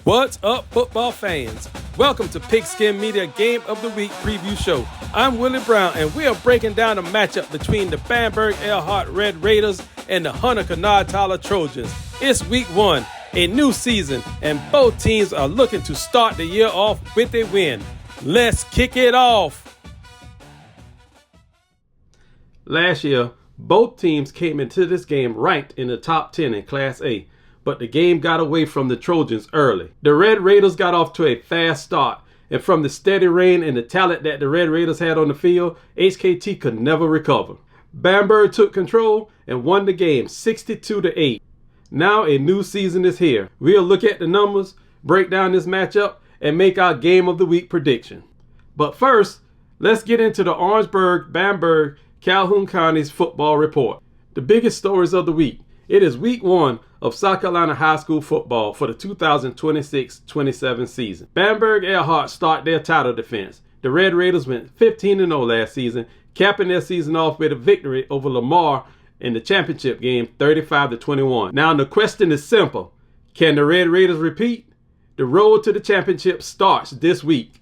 What's up, football fans? Welcome to Pigskin Media Game of the Week Preview Show. I'm Willie Brown, and we are breaking down a matchup between the Bamberg-Ehrhardt Red Raiders and the Hunter-Kinard-Tyler Trojans. It's week 1, a new season, and both teams are looking to start the year off with a win. Let's kick it off. Last year, both teams came into this game ranked in the top 10 in Class A. But the game got away from the Trojans early. The Red Raiders got off to a fast start, and from the steady rain and the talent that the Red Raiders had on the field, HKT could never recover. Bamberg took control and won the game 62-8. Now a new season is here. We'll look at the numbers, break down this matchup, and make our Game of the Week prediction. But first, let's get into the Orangeburg-Bamberg Calhoun County's football report. The biggest stories of the week. It is week 1 of South Carolina high school football for the 2026-27 season. Bamberg-Ehrhardt start their title defense. The Red Raiders went 15-0 last season, capping their season off with a victory over Lamar in the championship game 35-21. Now the question is simple. Can the Red Raiders repeat? The road to the championship starts this week.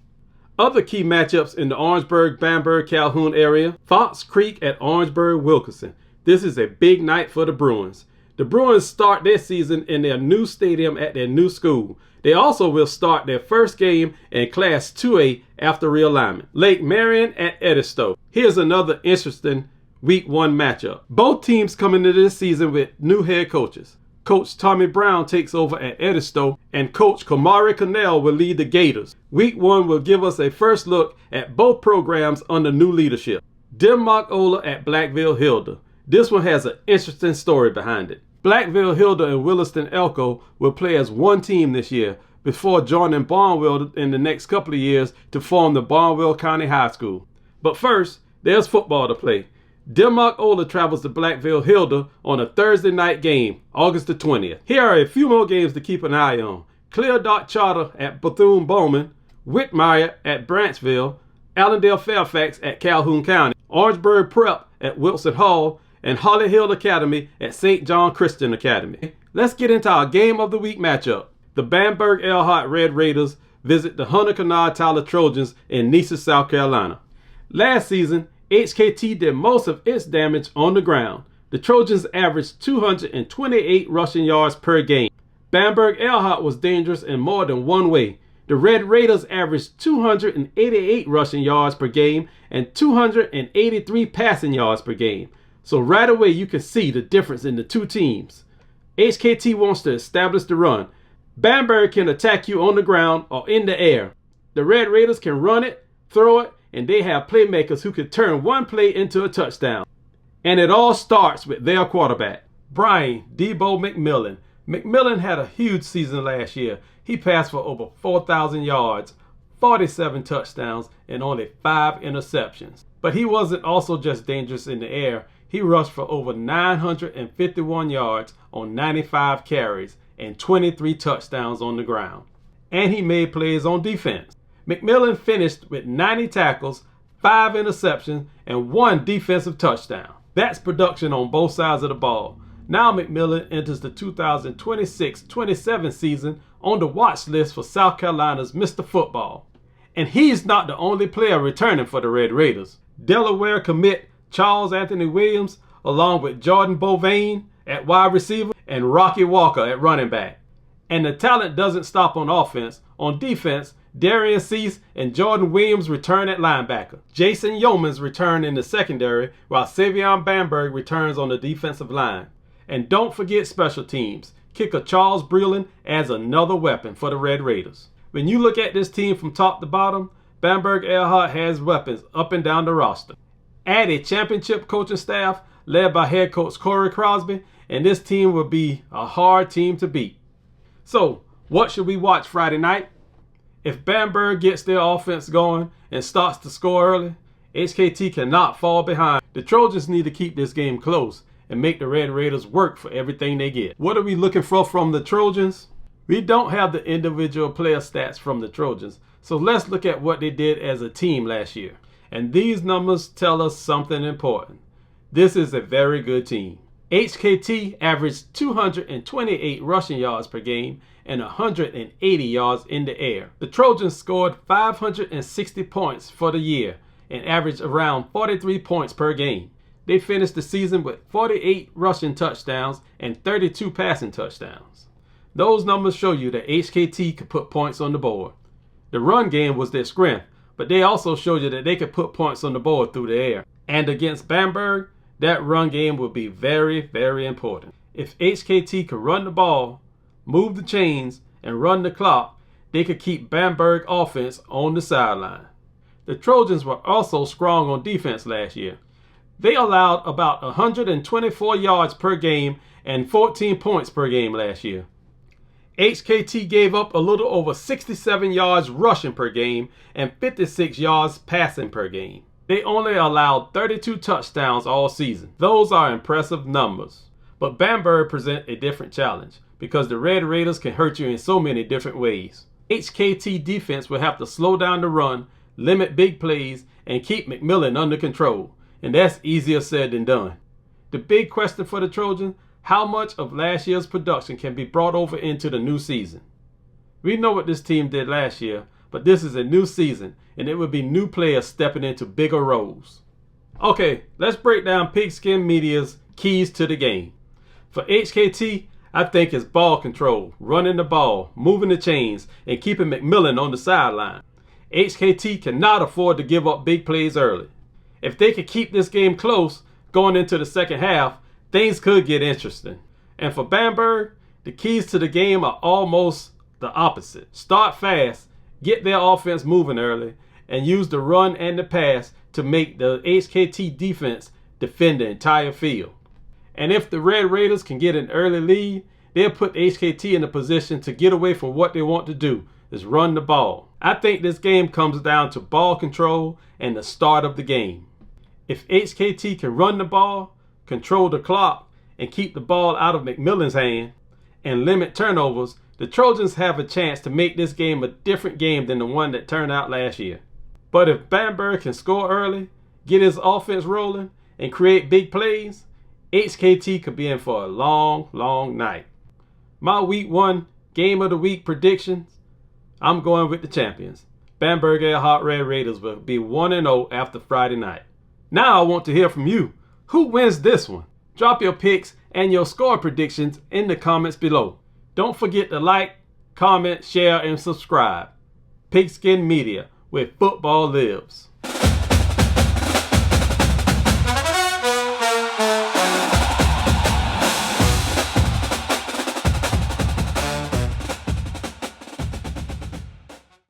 Other key matchups in the Orangeburg-Bamberg-Calhoun area. Fox Creek at Orangeburg-Wilkinson. This is a big night for the Bruins. The Bruins start their season in their new stadium at their new school. They also will start their first game in Class 2A after realignment. Lake Marion at Edisto. Here's another interesting Week 1 matchup. Both teams come into this season with new head coaches. Coach Tommy Brown takes over at Edisto, and Coach Kamari Connell will lead the Gators. Week 1 will give us a first look at both programs under new leadership. Denmark-Ola at Blackville-Hilda. This one has an interesting story behind it. Blackville-Hilda and Williston-Elko will play as one team this year before joining Barnwell in the next couple of years to form the Barnwell County High School. But first, there's football to play. Denmark-Ola travels to Blackville-Hilda on a Thursday night game, August the 20th. Here are a few more games to keep an eye on. Clear Dot Charter at Bethune-Bowman, Whitmire at Branchville, Allendale-Fairfax at Calhoun County, Orangeburg Prep at Wilson Hall, and Holly Hill Academy at St. John Christian Academy. Let's get into our Game of the Week matchup. The Bamberg-Ehrhardt Red Raiders visit the Hunter-Kinard-Tyler Trojans in Neches, South Carolina. Last season, HKT did most of its damage on the ground. The Trojans averaged 228 rushing yards per game. Bamberg-Ehrhardt was dangerous in more than one way. The Red Raiders averaged 288 rushing yards per game and 283 passing yards per game. So right away you can see the difference in the two teams. HKT wants to establish the run. Bamberg can attack you on the ground or in the air. The Red Raiders can run it, throw it, and they have playmakers who can turn one play into a touchdown. And it all starts with their quarterback, Brian Debo McMillan. McMillan had a huge season last year. He passed for over 4,000 yards, 47 touchdowns, and only 5 interceptions. But he wasn't also just dangerous in the air. He rushed for over 951 yards on 95 carries and 23 touchdowns on the ground. And he made plays on defense. McMillan finished with 90 tackles, 5 interceptions, and 1 defensive touchdown. That's production on both sides of the ball. Now McMillan enters the 2026-27 season on the watch list for South Carolina's Mr. Football. And he's not the only player returning for the Red Raiders. Delaware commit Charles Anthony Williams, along with Jordan Bovain at wide receiver and Rocky Walker at running back. And the talent doesn't stop on offense. On defense, Darian Cease and Jordan Williams return at linebacker. Jason Yeomans return in the secondary, while Savion Bamberg returns on the defensive line. And don't forget special teams. Kicker Charles Breland adds another weapon for the Red Raiders. When you look at this team from top to bottom, Bamberg-Ehrhardt has weapons up and down the roster. Add a championship coaching staff led by head coach Corey Crosby, and this team will be a hard team to beat. So, what should we watch Friday night? If Bamberg gets their offense going and starts to score early, HKT cannot fall behind. The Trojans need to keep this game close and make the Red Raiders work for everything they get. What are we looking for from the Trojans? We don't have the individual player stats from the Trojans, so let's look at what they did as a team last year. And these numbers tell us something important. This is a very good team. HKT averaged 228 rushing yards per game and 180 yards in the air. The Trojans scored 560 points for the year and averaged around 43 points per game. They finished the season with 48 rushing touchdowns and 32 passing touchdowns. Those numbers show you that HKT could put points on the board. The run game was their strength, but they also showed you that they could put points on the board through the air. And against Bamberg, that run game will be very, very important. If HKT could run the ball, move the chains, and run the clock, they could keep Bamberg offense on the sideline. The Trojans were also strong on defense last year. They allowed about 124 yards per game and 14 points per game last year. HKT gave up a little over 67 yards rushing per game and 56 yards passing per game. They only allowed 32 touchdowns all season. Those are impressive numbers. But Bamberg present a different challenge because the Red Raiders can hurt you in so many different ways. HKT defense will have to slow down the run, limit big plays, and keep McMillan under control. And that's easier said than done. The big question for the Trojans, how much of last year's production can be brought over into the new season? We know what this team did last year, but this is a new season, and it will be new players stepping into bigger roles. Okay, let's break down Pigskin Media's keys to the game. For HKT, I think it's ball control, running the ball, moving the chains, and keeping McMillan on the sideline. HKT cannot afford to give up big plays early. If they could keep this game close going into the second half, things could get interesting. And for Bamberg, the keys to the game are almost the opposite. Start fast, get their offense moving early, and use the run and the pass to make the HKT defense defend the entire field. And if the Red Raiders can get an early lead, they'll put HKT in a position to get away from what they want to do, is run the ball. I think this game comes down to ball control and the start of the game. If HKT can run the ball, control the clock, and keep the ball out of McMillan's hand, and limit turnovers, the Trojans have a chance to make this game a different game than the one that turned out last year. But if Bamberg can score early, get his offense rolling, and create big plays, HKT could be in for a long, long night. My Week 1 Game of the Week predictions, I'm going with the champions. Bamberg-Ehrhardt Red Raiders will be 1-0 after Friday night. Now I want to hear from you. Who wins this one? Drop your picks and your score predictions in the comments below. Don't forget to like, comment, share, and subscribe. Pigskin Media, where football lives.